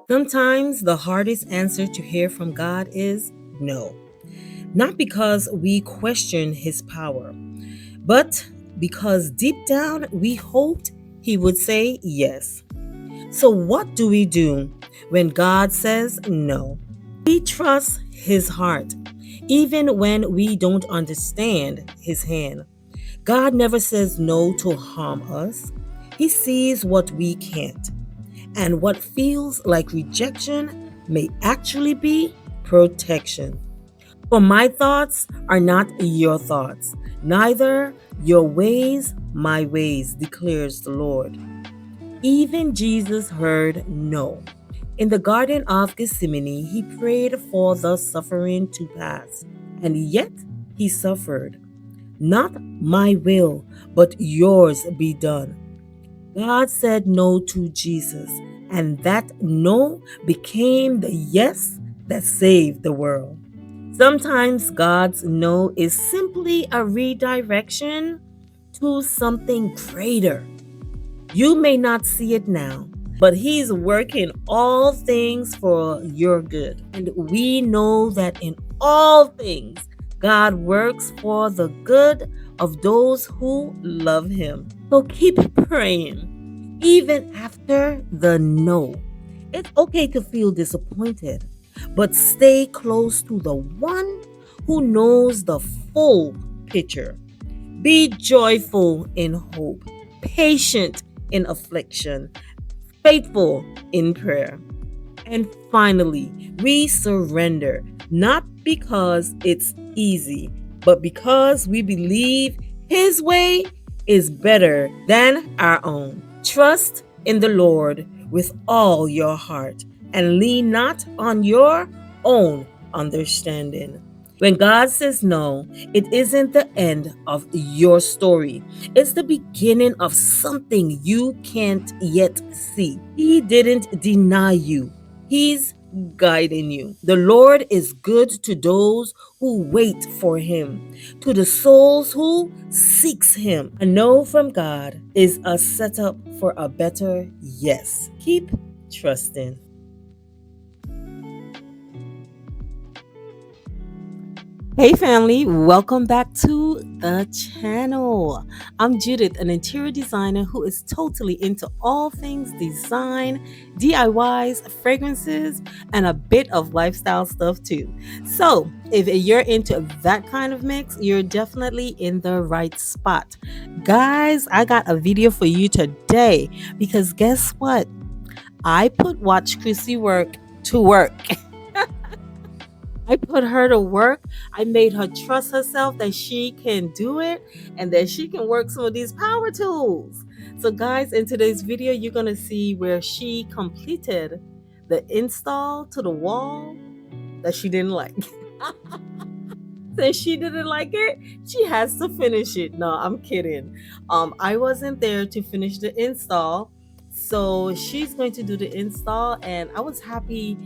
Sometimes the hardest answer to hear from God is no. Not because we question his power, but because deep down we hoped he would say yes. So, what do we do when God says no? We trust his heart, even when we don't understand his hand. God never says no to harm us, he sees what we can't. And what feels like rejection may actually be protection. For my thoughts are not your thoughts, neither your ways my ways, declares the Lord. Even Jesus heard no. In the Garden of Gethsemane, he prayed for the suffering to pass, and yet he suffered. Not my will, but yours be done. God said no to Jesus, and that no became the yes that saved the world. Sometimes God's no is simply a redirection to something greater. You may not see it now, but He's working all things for your good. And we know that in all things, God works for the good of those who love Him. So keep praying, even after the no. It's okay to feel disappointed, but stay close to the one who knows the full picture. Be joyful in hope, patient in affliction, faithful in prayer. And finally, we surrender, not because it's easy, but because we believe His way is better than our own. Trust in the Lord with all your heart and lean not on your own understanding. When God says no, it isn't the end of your story. It's the beginning of something you can't yet see. He didn't deny you. He's guiding you. The Lord is good to those who wait for him, to the souls who seeks him. A no from God is a setup for a better yes. Keep trusting. Hey family, welcome back to the channel. I'm Judith, an interior designer who is totally into all things design, DIYs, fragrances, and a bit of lifestyle stuff too. So, if you're into that kind of mix, you're definitely in the right spot. Guys, I got a video for you today because guess what? I put WatchCrissyWork to work. I put her to work. I made her trust herself that she can do it and that she can work some of these power tools. So, guys, in today's video, you're going to see where she completed the install to the wall that she didn't like. Since she didn't like it, she has to finish it. No, I'm kidding. I wasn't there to finish the install. So she's going to do the install, and I was happy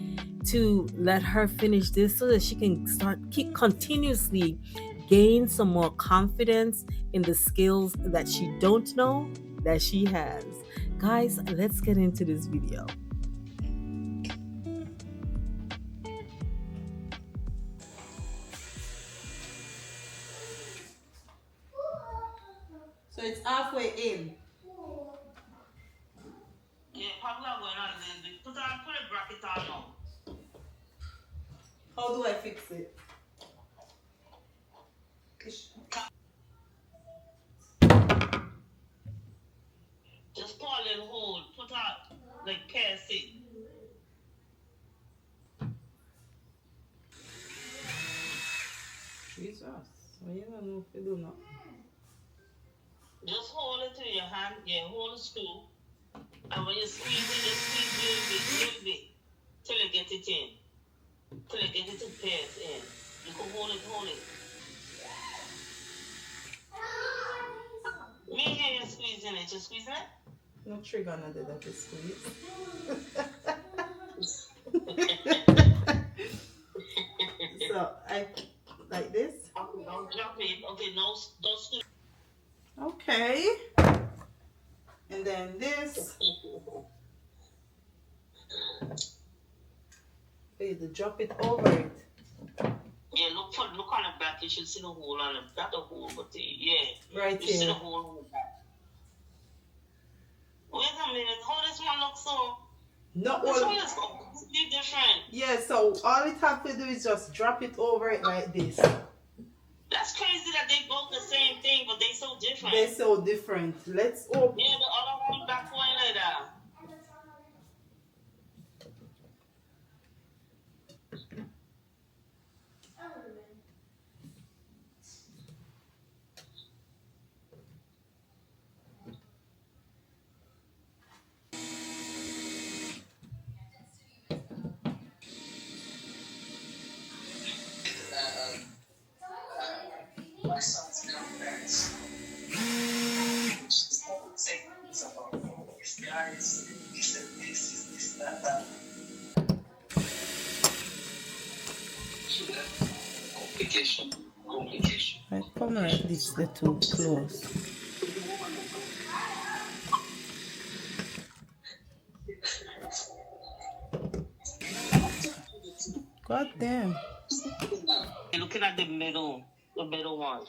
to let her finish this so that she can keep continuously gain some more confidence in the skills that she don't know that she has. Guys, let's get into this video. So it's halfway in. Yeah, probably not going on then. Put a bracket on now. How do I fix it? Just pull and hold. Put out like piercing. Jesus, I don't know if you do not. Just hold it in your hand. Yeah, hold the screw. And when you squeeze it, just squeeze little bit. Till you get it in. Till you get it to pierce in. You can hold it. Me hear you squeezing it. You squeezing it? No trigger, no did that squeeze. So I like this. Okay, don't drop it. Okay, no, don't squeeze. Okay. And then this. You drop it over it. Yeah, look on the back. You should see the hole on the back. The hole, but yeah, right you here. see the hole on the back. Wait a minute, how this one looks so? No, this one is completely different. Yeah, so all it have to do is just drop it over it like this. That's crazy that they both the same thing, but they so different. They're so different. Let's open. Yeah, the other one back one like that. My son's confidence. Guys, this, that. Complication. I come like this, the two close. God damn. You're looking at the middle one.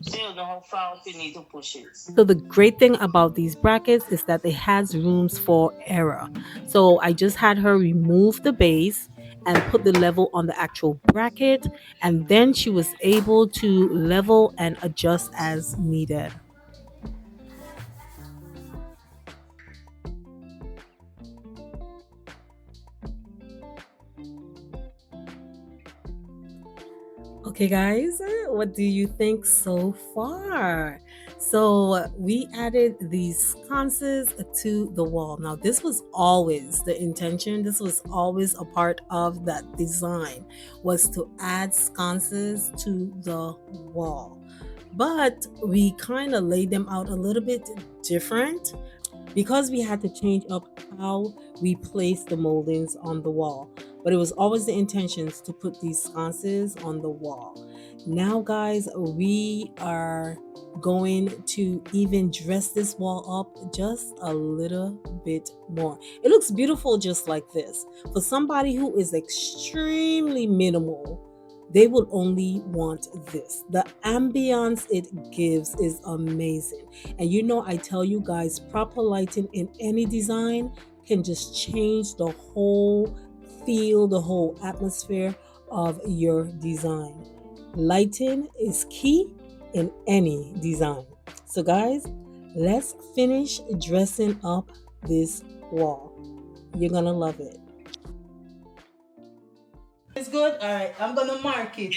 So you know how far up you need to push it. So the great thing about these brackets is that it has rooms for error. So I just had her remove the base and put the level on the actual bracket, and then she was able to level and adjust as needed. Okay, guys, what do you think so far? So we added these sconces to the wall. Now, this was always the intention. This was always a part of that design, was to add sconces to the wall. But we kind of laid them out a little bit different because we had to change up how we place the moldings on the wall. But it was always the intentions to put these sconces on the wall. Now, guys, we are going to even dress this wall up just a little bit more. It looks beautiful just like this. For somebody who is extremely minimal, they will only want this. The ambience it gives is amazing. And you know, I tell you guys, proper lighting in any design can just change the whole feel, the whole atmosphere of your design. Lighting is key in any design. So guys, let's finish dressing up this wall. You're gonna love it. It's good? Alright, I'm gonna mark it.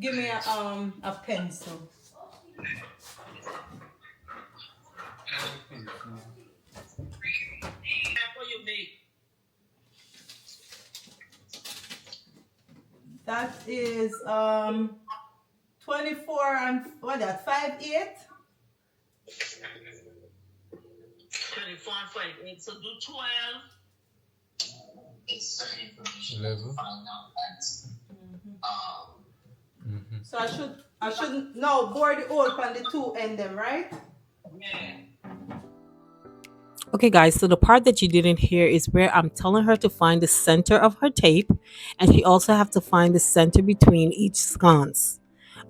Give me a pencil. That is 24 and what that 5'8". 24 and 5'8". So do 12. 11. So I should now bore the hole on the two end them, right? Yeah. Okay, guys, so the part that you didn't hear is where I'm telling her to find the center of her tape, and she also have to find the center between each sconce.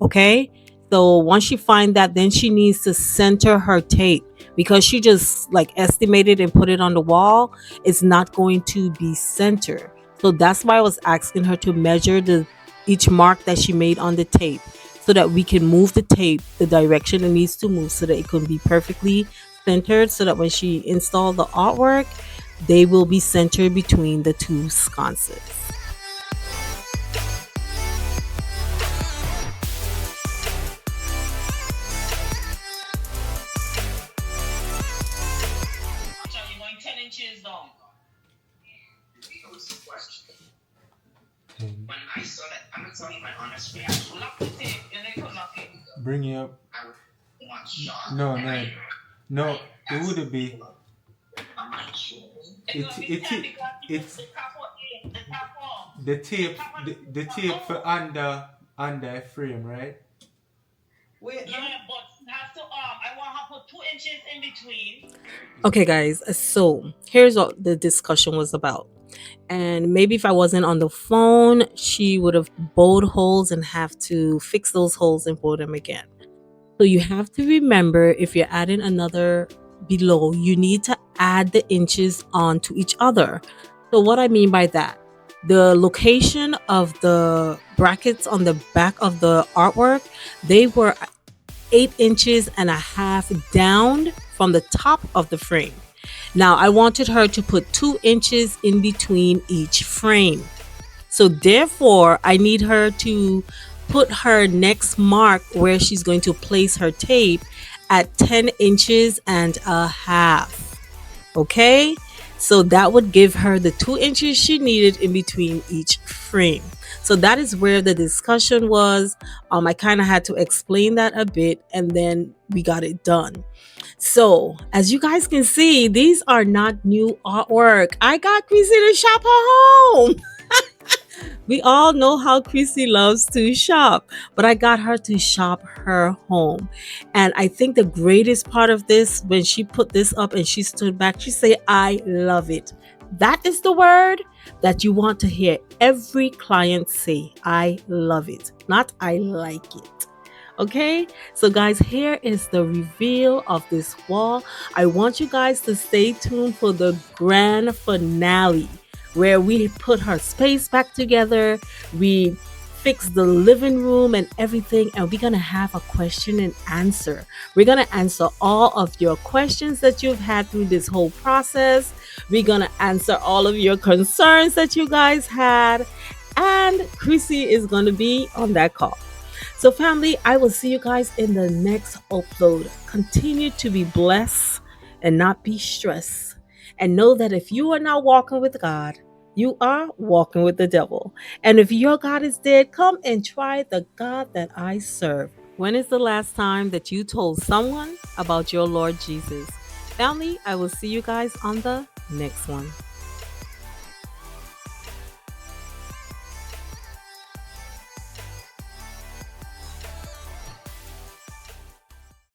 Okay, so once she find that, then she needs to center her tape, because she just like estimated and put it on the wall. It's not going to be centered. So that's why I was asking her to measure each mark that she made on the tape, so that we can move the tape the direction it needs to move, so that it can be perfectly centered, so that when she installed the artwork, they will be centered between the two sconces. So you're going 10 inches down. When I saw that, I'm gonna tell you my honest reaction. Lock the tape, and then come lock it. Bring you up. I want shot. No, it would be. The tape for under frame, right? Wait, yeah, but you have to I want her to put 2 inches in between. Okay, guys, so here's what the discussion was about. And maybe if I wasn't on the phone, she would have bowed holes and have to fix those holes and bow them again. So you have to remember, if you're adding another below, you need to add the inches onto each other. So what I mean by that, the location of the brackets on the back of the artwork, they were 8.5 inches down from the top of the frame. Now I wanted her to put 2 inches in between each frame. So therefore, I need her to put her next mark where she's going to place her tape at 10.5 inches. Okay? So that would give her the 2 inches she needed in between each frame. So that is where the discussion was. I kind of had to explain that a bit, and then we got it done. So, as you guys can see, these are not new artwork. I got Chrissy to shop her home. We all know how Chrissy loves to shop, but I got her to shop her home. And I think the greatest part of this, when she put this up and she stood back, she said, I love it. That is the word that you want to hear every client say. I love it, not I like it. Okay, so guys, here is the reveal of this wall. I want you guys to stay tuned for the grand finale, where we put her space back together, we fix the living room and everything, and we're gonna have a question and answer. We're gonna answer all of your questions that you've had through this whole process. We're gonna answer all of your concerns that you guys had, and Chrissy is gonna be on that call. So family, I will see you guys in the next upload. Continue to be blessed and not be stressed. And know that if you are not walking with God, you are walking with the devil. And if your God is dead, come and try the God that I serve. When is the last time that you told someone about your Lord Jesus? Family, I will see you guys on the next one.